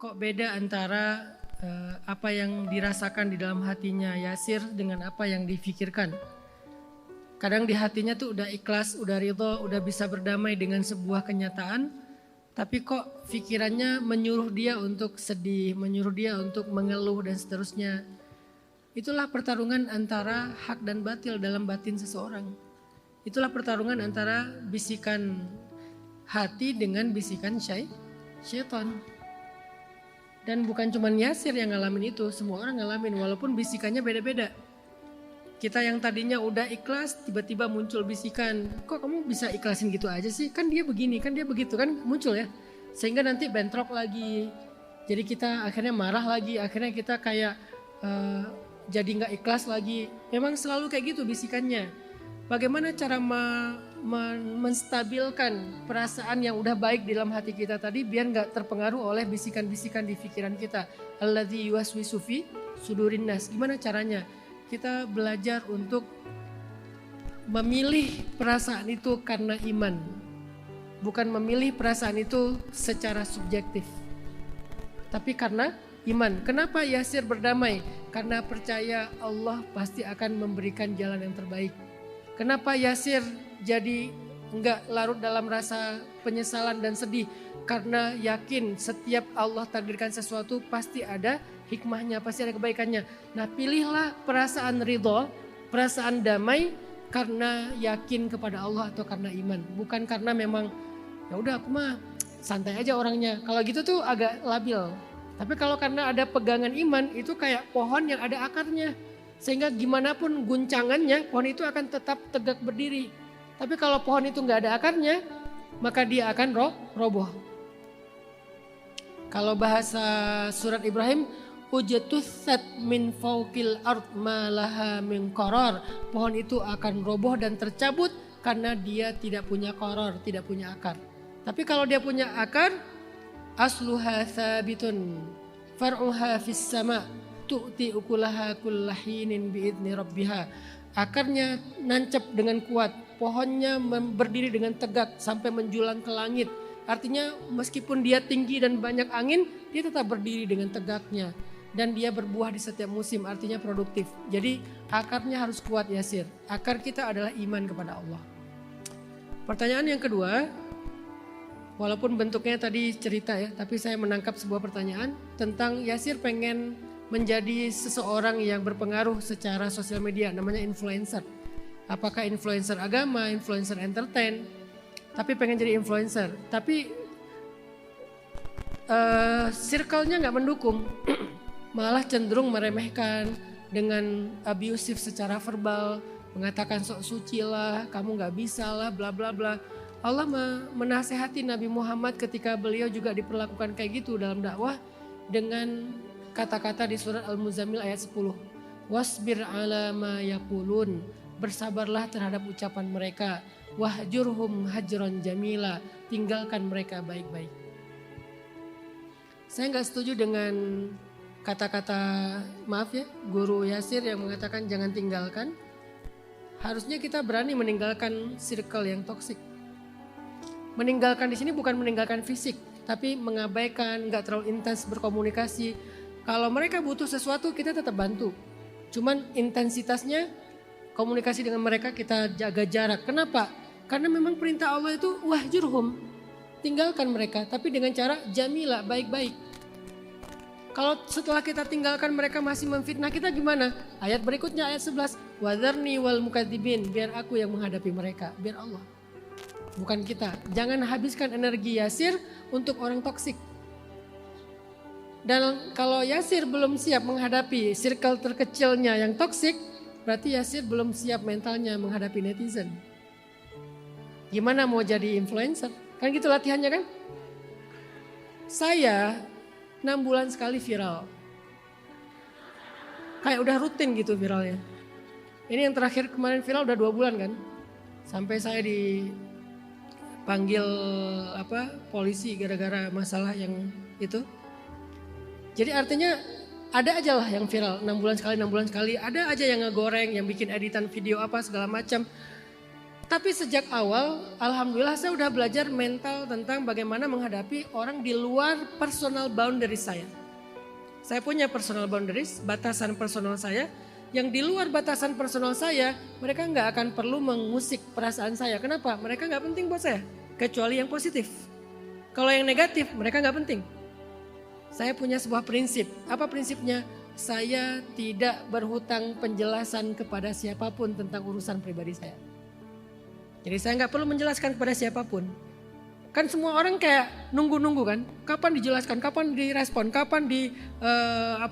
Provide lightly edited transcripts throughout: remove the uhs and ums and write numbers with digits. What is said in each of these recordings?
Kok beda antara apa yang dirasakan di dalam hatinya Yasir dengan apa yang difikirkan. Kadang di hatinya tuh udah ikhlas, udah ridho, udah bisa berdamai dengan sebuah kenyataan. Tapi kok pikirannya menyuruh dia untuk sedih, menyuruh dia untuk mengeluh dan seterusnya. Itulah pertarungan antara hak dan batil dalam batin seseorang. Itulah pertarungan antara bisikan hati dengan bisikan syaitan. Dan bukan cuma Yasir yang ngalamin itu, semua orang ngalamin walaupun bisikannya beda-beda. Kita yang tadinya udah ikhlas tiba-tiba muncul bisikan, kok kamu bisa ikhlasin gitu aja sih? Kan dia begini, kan dia begitu, kan muncul ya. Sehingga nanti bentrok lagi. Jadi kita akhirnya marah lagi, akhirnya kita kayak jadi gak ikhlas lagi. Memang selalu kayak gitu bisikannya. Bagaimana cara menstabilkan perasaan yang udah baik di dalam hati kita tadi biar gak terpengaruh oleh bisikan-bisikan di pikiran kita. Alladzi yuwaswisu fi sudurin nas. Gimana caranya? Kita belajar untuk memilih perasaan itu karena iman. Bukan memilih perasaan itu secara subjektif. Tapi karena iman. Kenapa Yasir berdamai? Karena percaya Allah pasti akan memberikan jalan yang terbaik. Kenapa Yasir jadi enggak larut dalam rasa penyesalan dan sedih? Karena yakin setiap Allah takdirkan sesuatu pasti ada hikmahnya, pasti ada kebaikannya. Nah, pilihlah perasaan ridho, perasaan damai karena yakin kepada Allah atau karena iman. Bukan karena memang ya udah aku mah santai aja orangnya. Kalau gitu tuh agak labil. Tapi kalau karena ada pegangan iman itu kayak pohon yang ada akarnya. Sehingga gimana pun guncangannya pohon itu akan tetap tegak berdiri. Tapi kalau pohon itu nggak ada akarnya maka dia akan roboh. Kalau bahasa surat Ibrahim, ujatussat min fawqil ard ma laha min qarar. Pohon itu akan roboh dan tercabut karena dia tidak punya qarar, tidak punya akar. Tapi kalau dia punya akar, asluha sabitun far'uha fis sama' tu'ti ukulaha kullahinin biidni rabbiha. Akarnya nancap dengan kuat, pohonnya berdiri dengan tegak sampai menjulang ke langit. Artinya meskipun dia tinggi dan banyak angin, dia tetap berdiri dengan tegaknya. Dan dia berbuah di setiap musim, artinya produktif. Jadi akarnya harus kuat Yasir. Akar kita adalah iman kepada Allah. Pertanyaan yang kedua, walaupun bentuknya tadi cerita ya, tapi saya menangkap sebuah pertanyaan tentang Yasir pengen menjadi seseorang yang berpengaruh secara sosial media, namanya influencer. Apakah influencer agama, influencer entertain, tapi pengen jadi influencer. Tapi circle-nya gak mendukung, malah cenderung meremehkan dengan abusive secara verbal, mengatakan sok suci lah, kamu gak bisa lah, bla bla bla. Allah menasehati Nabi Muhammad ketika beliau juga diperlakukan kayak gitu dalam dakwah dengan kata-kata di surat Al-Muzammil ayat 10. Wasbir ala ma yaqulun. Bersabarlah terhadap ucapan mereka. Wahjurhum hajran jamila. Tinggalkan mereka baik-baik. Saya gak setuju dengan kata-kata, maaf ya, guru Yasir yang mengatakan jangan tinggalkan. Harusnya kita berani meninggalkan circle yang toksik. Meninggalkan di sini bukan meninggalkan fisik, tapi mengabaikan, gak terlalu intens berkomunikasi. Kalau mereka butuh sesuatu kita tetap bantu. Cuman intensitasnya komunikasi dengan mereka kita jaga jarak. Kenapa? Karena memang perintah Allah itu wahjurhum. Tinggalkan mereka tapi dengan cara jamila, baik-baik. Kalau setelah kita tinggalkan mereka masih memfitnah kita gimana? Ayat berikutnya ayat 11. Wadharni wal mukadzibin. Biar aku yang menghadapi mereka. Biar Allah. Bukan kita. Jangan habiskan energi Yasir untuk orang toksik. Dan kalau Yasir belum siap menghadapi circle terkecilnya yang toksik, berarti Yasir belum siap mentalnya menghadapi netizen. Gimana mau jadi influencer? Kan gitu latihannya kan? Saya 6 bulan sekali viral. Kayak udah rutin gitu viralnya. Ini yang terakhir kemarin viral udah 2 bulan kan? Sampai saya dipanggil polisi gara-gara masalah yang itu. Jadi artinya ada aja lah yang viral 6 bulan sekali, 6 bulan sekali. Ada aja yang ngegoreng, yang bikin editan video apa segala macam. Tapi sejak awal, alhamdulillah saya udah belajar mental tentang bagaimana menghadapi orang di luar personal boundary saya. Saya punya personal boundaries, batasan personal saya. Yang di luar batasan personal saya, mereka nggak akan perlu mengusik perasaan saya. Kenapa? Mereka nggak penting buat saya, kecuali yang positif. Kalau yang negatif, mereka nggak penting. Saya punya sebuah prinsip. Apa prinsipnya? Saya tidak berhutang penjelasan kepada siapapun tentang urusan pribadi saya. Jadi saya nggak perlu menjelaskan kepada siapapun. Kan semua orang kayak nunggu-nunggu kan. Kapan dijelaskan, kapan direspon, kapan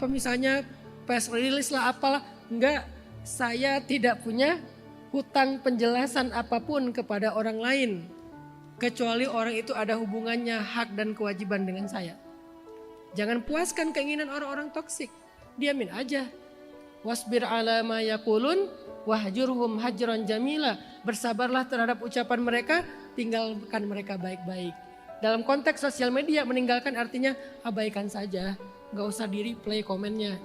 misalnya press release lah apalah. Enggak, saya tidak punya hutang penjelasan apapun kepada orang lain. Kecuali orang itu ada hubungannya hak dan kewajiban dengan saya. Jangan puaskan keinginan orang-orang toksik. Diamin aja. Wasbir ala ma yaqulun wahjurhum hajran jamila. Bersabarlah terhadap ucapan mereka, tinggalkan mereka baik-baik. Dalam konteks sosial media, meninggalkan artinya abaikan saja. Gak usah di-replay komennya.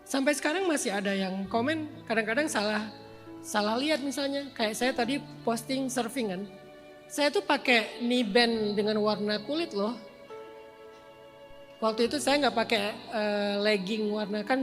Sampai sekarang masih ada yang komen, kadang-kadang salah lihat misalnya. Kayak saya tadi posting surfing kan. Saya tuh pakai knee band dengan warna kulit loh. Waktu itu saya nggak pakai legging warna, kan